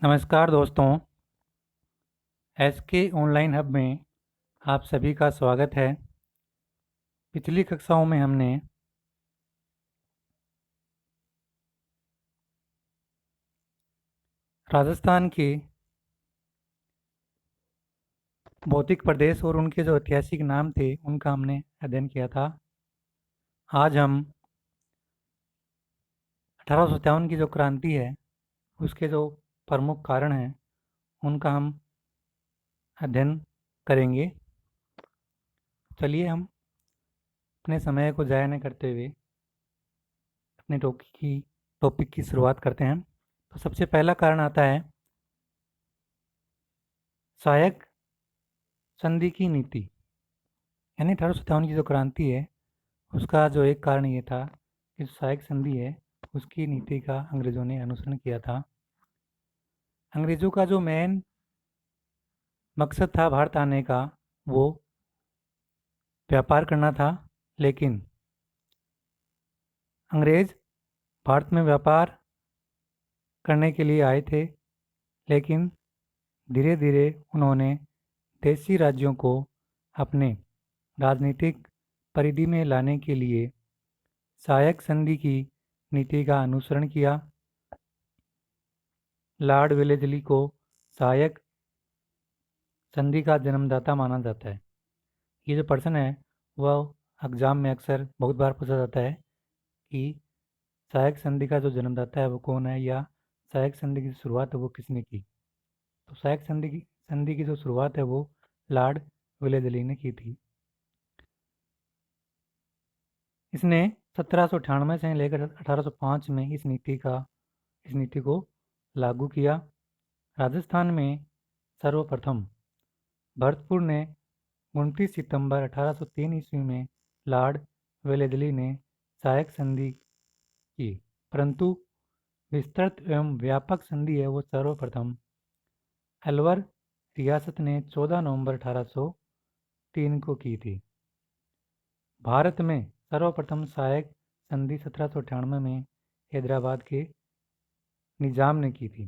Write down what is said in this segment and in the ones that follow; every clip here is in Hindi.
नमस्कार दोस्तों। एसके ऑनलाइन हब में आप सभी का स्वागत है। पिछली कक्षाओं में हमने राजस्थान के भौतिक प्रदेश और उनके जो ऐतिहासिक नाम थे उनका हमने अध्ययन किया था। आज हम 1857 की जो क्रांति है उसके जो प्रमुख कारण हैं उनका हम अध्ययन करेंगे। चलिए हम अपने समय को ज़ाया न करते हुए अपने टॉपिक की शुरुआत करते हैं। तो सबसे पहला कारण आता है सहायक संधि की नीति। यानी 1857 की जो क्रांति है उसका जो एक कारण ये था कि जो सहायक संधि है उसकी नीति का अंग्रेज़ों ने अनुसरण किया था। अंग्रेज़ों का जो मेन मकसद था भारत आने का वो व्यापार करना था, लेकिन अंग्रेज़ भारत में व्यापार करने के लिए आए थे, लेकिन धीरे धीरे उन्होंने देशी राज्यों को अपने राजनीतिक परिधि में लाने के लिए सहायक संधि की नीति का अनुसरण किया। लॉर्ड वेलेस्ली को सहायक संधि का जन्मदाता माना जाता है। ये जो पर्सन है वह एग्जाम में अक्सर बहुत बार पूछा जाता है कि सहायक संधि का जो जन्मदाता है वो कौन है, या सहायक संधि की शुरुआत है वो किसने की। तो सहायक संधि की जो शुरुआत है वो लॉर्ड वेलेस्ली ने की थी। इसने 1798 से लेकर 1805 में इस नीति को लागू किया। राजस्थान में सर्वप्रथम भरतपुर ने 29 सितंबर 1803 ईस्वी में लॉर्ड वेलेस्ली ने सहायक संधि की, परंतु विस्तृत एवं व्यापक संधि है वो सर्वप्रथम अलवर रियासत ने 14 नवंबर 1803 को की थी। भारत में सर्वप्रथम सहायक संधि 1798 में हैदराबाद के निजाम ने की थी।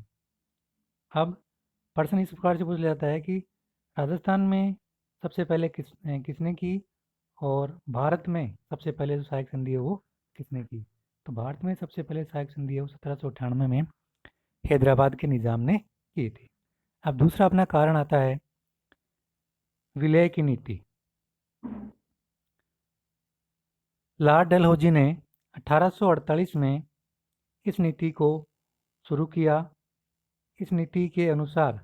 अब प्रश्न इस प्रकार से पूछ लिया जाता है कि राजस्थान में सबसे पहले किसने की, और भारत में सबसे पहले जो सहायक संधि है वो किसने की। तो भारत में सबसे पहले सहायक संधि है वो 1798 में हैदराबाद के निजाम ने की थी। अब दूसरा अपना कारण आता है विलय की नीति। लॉर्ड डलहौजी ने 1848 में इस नीति को शुरू किया। इस नीति के अनुसार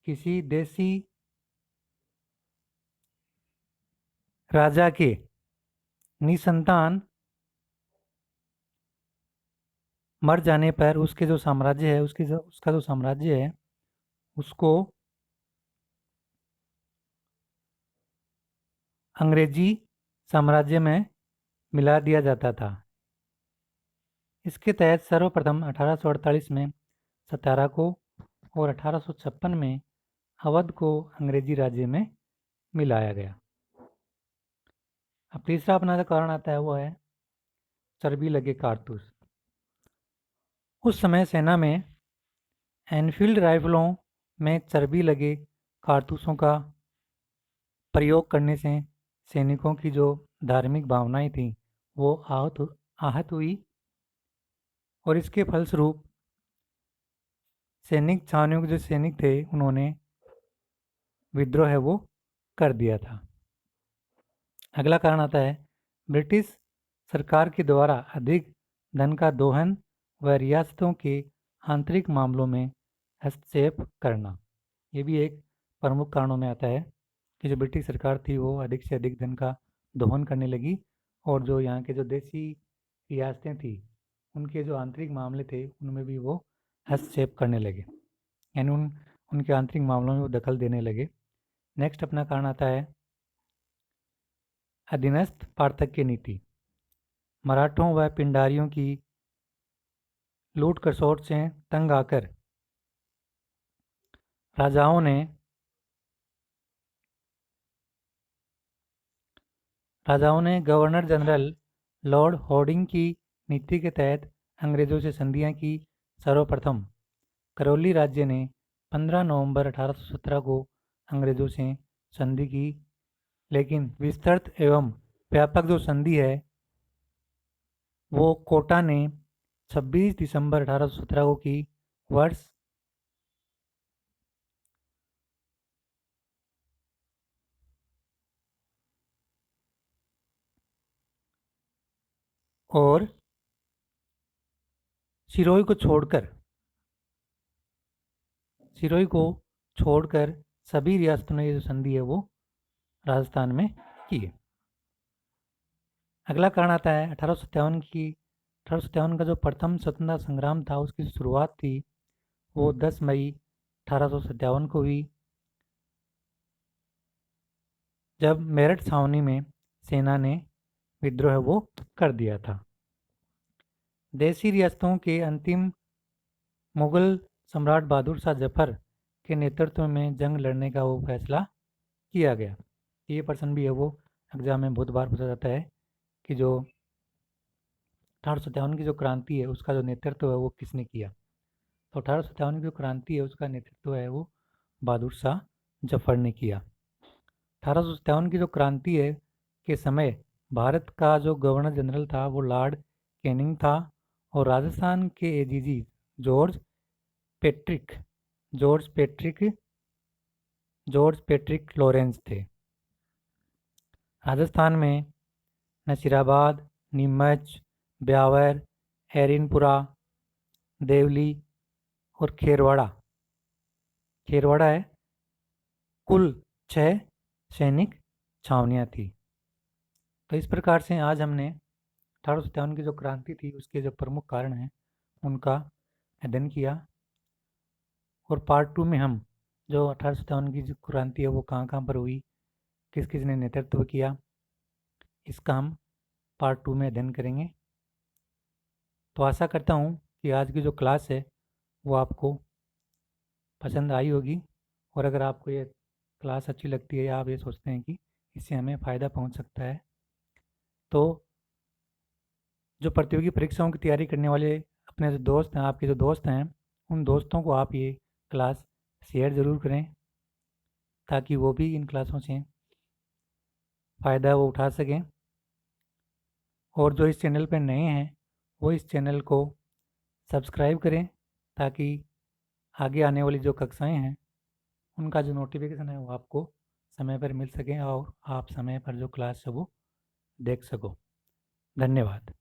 किसी देशी राजा के निसंतान मर जाने पर उसके जो साम्राज्य है उसका जो साम्राज्य है उसको अंग्रेजी साम्राज्य में मिला दिया जाता था। इसके तहत सर्वप्रथम 1848 में सतारा को और 1856 में अवध को अंग्रेजी राज्य में मिलाया गया। अब तीसरा अपना जो कारण आता है वो है चर्बी लगे कारतूस। उस समय सेना में एनफील्ड राइफलों में चर्बी लगे कारतूसों का प्रयोग करने से सैनिकों की जो धार्मिक भावनाएं थीं वो आहत हुई, और इसके फलस्वरूप सैनिक छावनियों के जो सैनिक थे उन्होंने विद्रोह है वो कर दिया था। अगला कारण आता है ब्रिटिश सरकार के द्वारा अधिक धन का दोहन व रियासतों के आंतरिक मामलों में हस्तक्षेप करना। ये भी एक प्रमुख कारणों में आता है कि जो ब्रिटिश सरकार थी वो अधिक से अधिक धन का दोहन करने लगी, और जो यहाँ के जो देसी रियासतें थी उनके जो आंतरिक मामले थे उनमें भी वो हस्तक्षेप करने लगे, यानी उनके आंतरिक मामलों में वो दखल देने लगे। नेक्स्ट अपना कारण आता है अधीनस्थ पार्थक्य नीति। मराठों व पिंडारियों की लूट खसोट से तंग आकर राजाओं ने गवर्नर जनरल लॉर्ड हॉर्डिंग की नीति के तहत अंग्रेज़ों से संधियाँ की? सर्वप्रथम करौली राज्य ने 15 नवंबर 1817 को अंग्रेज़ों से संधि की, लेकिन विस्तृत एवं व्यापक जो संधि है वो कोटा ने 26 दिसंबर 1817 को की। वर्ष और सिरोही को छोड़कर सिरोही को छोड़कर सभी रियासतों ने ये जो संधि है वो राजस्थान में की है। अगला कारण आता है 1857 का जो प्रथम स्वतंत्रता संग्राम था उसकी शुरुआत थी वो 10 मई 1857 को हुई, जब मेरठ छावनी में सेना ने विद्रोह वो कर दिया था। देशी रियासतों के अंतिम मुगल सम्राट बहादुर शाह जफर के नेतृत्व में जंग लड़ने का वो फैसला किया गया। ये प्रश्न भी है वो एग्जाम में बहुत बार पूछा जाता है कि जो 1857 की जो क्रांति है उसका जो नेतृत्व है वो किसने किया। तो 1857 की जो क्रांति है उसका नेतृत्व है वो बहादुर शाह जफर ने किया। 1857 की जो क्रांति है के समय भारत का जो गवर्नर जनरल था वो लॉर्ड कैनिंग था और राजस्थान के AGG George Patrick George Patrick George Patrick Lawrence थे। राजस्थान में नसीराबाद, नीमच, ब्यावर, एरिनपुरा, देवली और खेरवाड़ा खेरवाड़ा है, कुल 6 सैनिक छावनियाँ थी। तो इस प्रकार से आज हमने 1857 की जो क्रांति थी उसके जो प्रमुख कारण हैं उनका अध्ययन किया, और पार्ट 2 में हम जो 1857 की जो क्रांति है वो कहाँ कहाँ पर हुई, किस किस ने नेतृत्व किया, इसका हम पार्ट 2 में अध्ययन करेंगे। तो आशा करता हूँ कि आज की जो क्लास है वो आपको पसंद आई होगी, और अगर आपको ये क्लास अच्छी लगती है या आप ये सोचते हैं कि इससे हमें फ़ायदा पहुँच सकता है, तो जो प्रतियोगी परीक्षाओं की तैयारी करने वाले अपने जो दोस्त हैं, आपके जो दोस्त हैं, उन दोस्तों को आप ये क्लास शेयर ज़रूर करें ताकि वो भी इन क्लासों से फ़ायदा वो उठा सकें। और जो इस चैनल पर नए हैं वो इस चैनल को सब्सक्राइब करें ताकि आगे आने वाली जो कक्षाएं हैं उनका जो नोटिफिकेशन है वो आपको समय पर मिल सके और आप समय पर जो क्लास है वो देख सको। धन्यवाद।